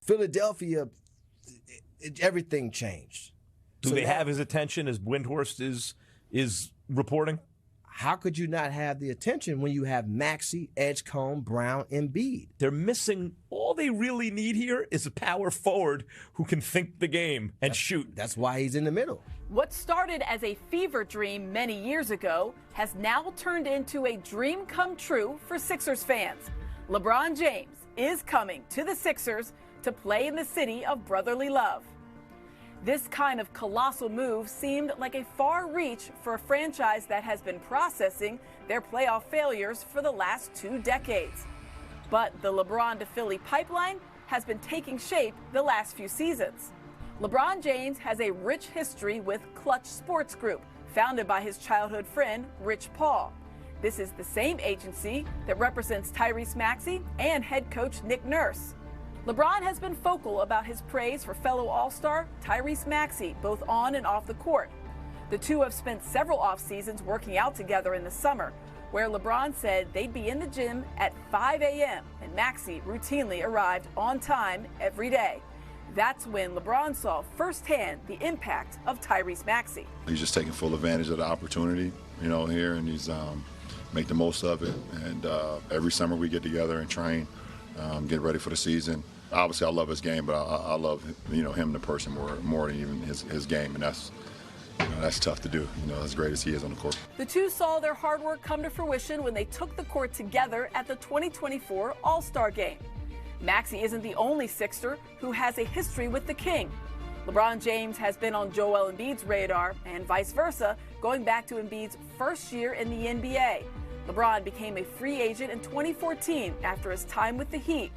Philadelphia, everything changed. Do they have his attention as Windhorst is reporting? How could you not have the attention when you have Maxey, Edgecombe, Brown, Embiid? They're missing. All they really need here is a power forward who can think the game and shoot. That's why he's in the middle. What started as a fever dream many years ago has now turned into a dream come true for Sixers fans. LeBron James is coming to the Sixers to play in the city of brotherly love. This kind of colossal move seemed like a far reach for a franchise that has been processing their playoff failures for the last 2 decades. But the LeBron to Philly pipeline has been taking shape the last few seasons. LeBron James has a rich history with Clutch Sports Group, founded by his childhood friend, Rich Paul. This is the same agency that represents Tyrese Maxey and head coach Nick Nurse. LeBron has been vocal about his praise for fellow All-Star Tyrese Maxey, both on and off the court. The two have spent several off seasons working out together in the summer, where LeBron said they'd be in the gym at 5 a.m. and Maxey routinely arrived on time every day. That's when LeBron saw firsthand the impact of Tyrese Maxey. He's just taking full advantage of the opportunity, here, and he's make the most of it. And every summer we get together and train, get ready for the season. Obviously, I love his game, but I love him the person more than even his game, and that's tough to do. As great as he is on the court. The two saw their hard work come to fruition when they took the court together at the 2024 All-Star Game. Maxey isn't the only Sixer who has a history with the King. LeBron James has been on Joel Embiid's radar, and vice versa, going back to Embiid's first year in the NBA. LeBron became a free agent in 2014 after his time with the Heat.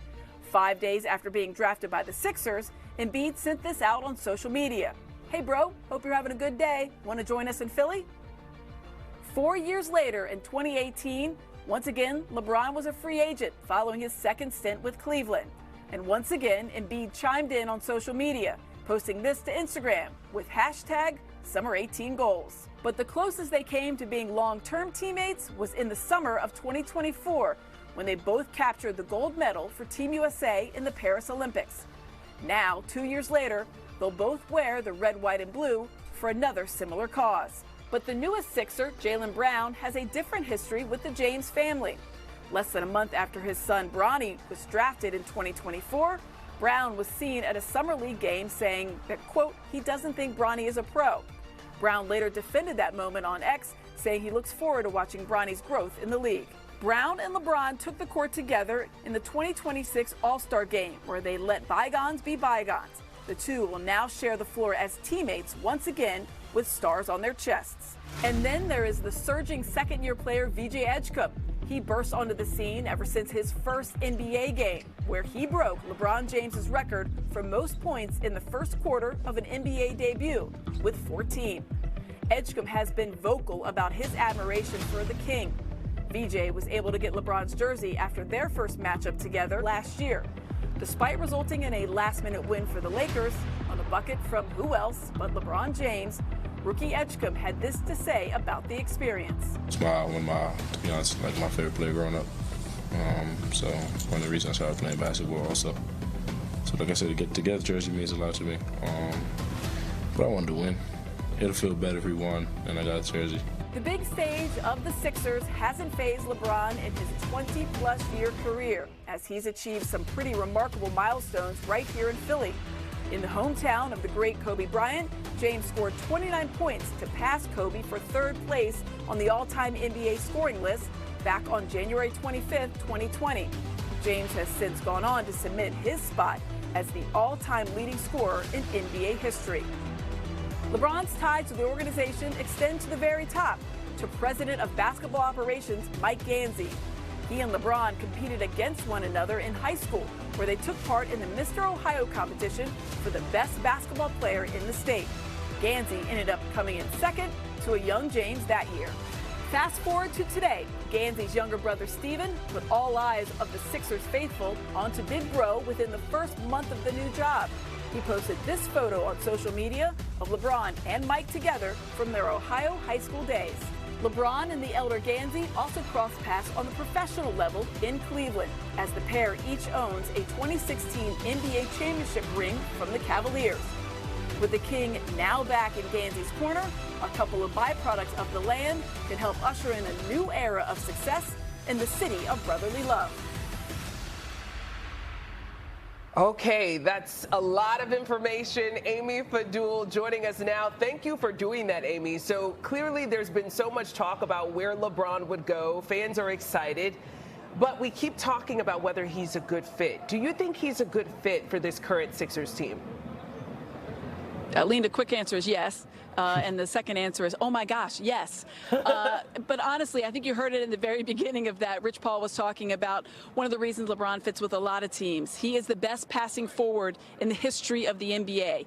5 days after being drafted by the Sixers, Embiid sent this out on social media. Hey bro, hope you're having a good day. Want to join us in Philly? 4 years later, in 2018, once again, LeBron was a free agent following his second stint with Cleveland. And once again, Embiid chimed in on social media, posting this to Instagram with hashtag Summer18Goals. But the closest they came to being long-term teammates was in the summer of 2024, when they both captured the gold medal for Team USA in the Paris Olympics. Now, 2 years later, they'll both wear the red, white, and blue for another similar cause. But the newest Sixer, Jaylen Brown, has a different history with the James family. Less than a month after his son Bronny was drafted in 2024, Brown was seen at a summer league game saying that, quote, he doesn't think Bronny is a pro. Brown later defended that moment on X, saying he looks forward to watching Bronny's growth in the league. Brown and LeBron took the court together in the 2026 All-Star Game, where they let bygones be bygones. The two will now share the floor as teammates once again with stars on their chests. And then there is the surging second-year player VJ Edgecombe. He burst onto the scene ever since his first NBA game, where he broke LeBron James' record for most points in the first quarter of an NBA debut with 14. Edgecombe has been vocal about his admiration for the King. VJ was able to get LeBron's jersey after their first matchup together last year, despite resulting in a last-minute win for the Lakers on a bucket from who else but LeBron James. Rookie Edgecombe had this to say about the experience. It's one of my, to be honest, my favorite player growing up. So one of the reasons I started playing basketball also. So like I said, to get the jersey means a lot to me. But I wanted to win. It'll feel better if we won and I got a jersey. The big stage of the Sixers hasn't fazed LeBron in his 20-plus year career, as he's achieved some pretty remarkable milestones right here in Philly. In the hometown of the great Kobe Bryant, James scored 29 points to pass Kobe for third place on the all-time NBA scoring list back on January 25, 2020. James has since gone on to cement his spot as the all-time leading scorer in NBA history. LeBron's ties to the organization extend to the very top, to President of Basketball Operations Mike Gansey. He and LeBron competed against one another in high school, where they took part in the Mr. Ohio competition for the best basketball player in the state. Gansey ended up coming in second to a young James that year. Fast forward to today, Gansey's younger brother Steven put all eyes of the Sixers faithful onto Big Bro within the first month of the new job. He posted this photo on social media of LeBron and Mike together from their Ohio high school days. LeBron and the elder Gansey also crossed paths on the professional level in Cleveland, as the pair each owns a 2016 NBA championship ring from the Cavaliers. With the King now back in Gansey's corner, a couple of byproducts of the land can help usher in a new era of success in the city of brotherly love. Okay, that's a lot of information. Amy Fadool joining us now. Thank you for doing that, Amy. So clearly there's been so much talk about where LeBron would go. Fans are excited, but we keep talking about whether he's a good fit. Do you think he's a good fit for this current Sixers team? Lena, quick answer is yes. And the second answer is, oh my gosh, yes. But honestly, I think you heard it in the very beginning of that. Rich Paul was talking about one of the reasons LeBron fits with a lot of teams. He is the best passing forward in the history of the NBA.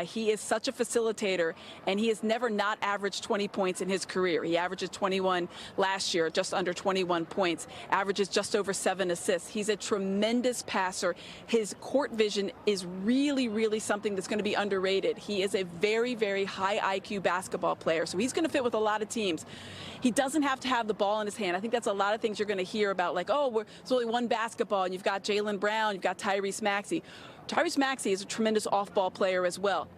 He is such a facilitator, and he has never not averaged 20 points in his career. He averages 21 last year, just under 21 points, averages just over 7 assists. He's a tremendous passer. His court vision is really, really something that's going to be underrated. He is a very, very high IQ basketball player, so he's going to fit with a lot of teams. He doesn't have to have the ball in his hand. I think that's a lot of things you're going to hear about, like, oh, there's only one basketball, and you've got Jaylen Brown, you've got Tyrese Maxey. Tyrese Maxey is a tremendous off-ball player as well,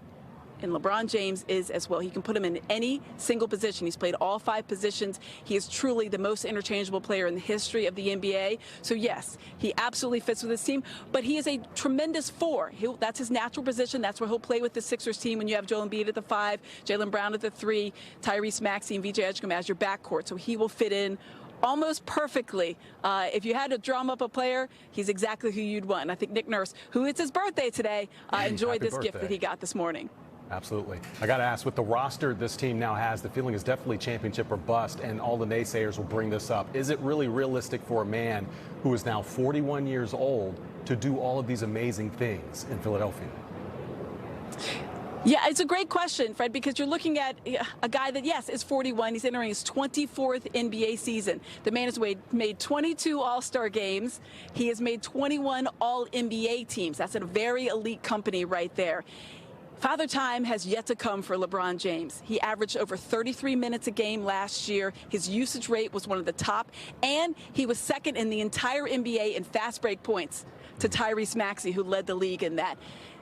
and LeBron James is as well. He can put him in any single position. He's played all 5 positions. He is truly the most interchangeable player in the history of the NBA. So yes, he absolutely fits with his team, but he is a tremendous 4. That's his natural position. That's where he'll play with the Sixers team when you have Joel Embiid at the 5, Jaylen Brown at the 3, Tyrese Maxey and VJ Edgecombe as your backcourt. So he will fit in almost perfectly. If you had to drum up a player, he's exactly who you'd want. And I think Nick Nurse, who it's his birthday today, enjoyed this gift that he got this morning. Absolutely. I got to ask, with the roster this team now has, the feeling is definitely championship or bust, and all the naysayers will bring this up. Is it really realistic for a man who is now 41 years old to do all of these amazing things in Philadelphia? Yeah, it's a great question, Fred, because you're looking at a guy that, yes, is 41. He's entering his 24th NBA season. The man has made 22 All-Star games. He has made 21 All-NBA teams. That's a very elite company right there. Father time has yet to come for LeBron James. He averaged over 33 minutes a game last year. His usage rate was one of the top, and he was second in the entire NBA in fast break points to Tyrese Maxey, who led the league in that.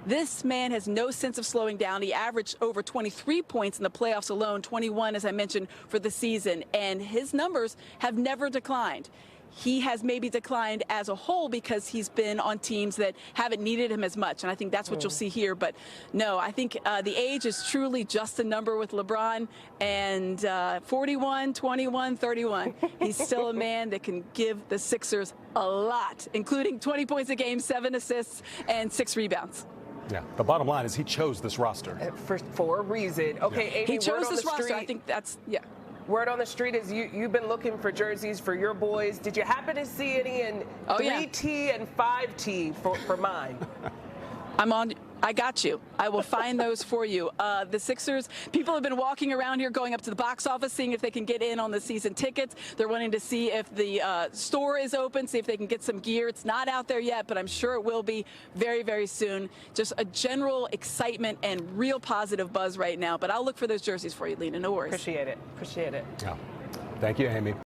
This man has no sense of slowing down. He averaged over 23 points in the playoffs alone, 21, as I mentioned, for the season, and his numbers have never declined. He has maybe declined as a whole because he's been on teams that haven't needed him as much, and I think that's what you'll see here. But no, I think the age is truly just a number with LeBron, and 41, 21, 31. He's still a man that can give the Sixers a lot, including 20 points a game, 7 assists, and 6 rebounds. Yeah, the bottom line is he chose this roster. For a reason. Okay, Yeah. Amy, He chose this roster. street. I think that's, yeah. Word on the street is you've been looking for jerseys for your boys. Did you happen to see any in 3T and 5T for mine? I got you. I will find those for you. The Sixers, people have been walking around here going up to the box office, seeing if they can get in on the season tickets. They're wanting to see if the store is open, see if they can get some gear. It's not out there yet, but I'm sure it will be very, very soon. Just a general excitement and real positive buzz right now. But I'll look for those jerseys for you, Lena. No worries. Appreciate it. Appreciate it. Yeah. Thank you, Amy.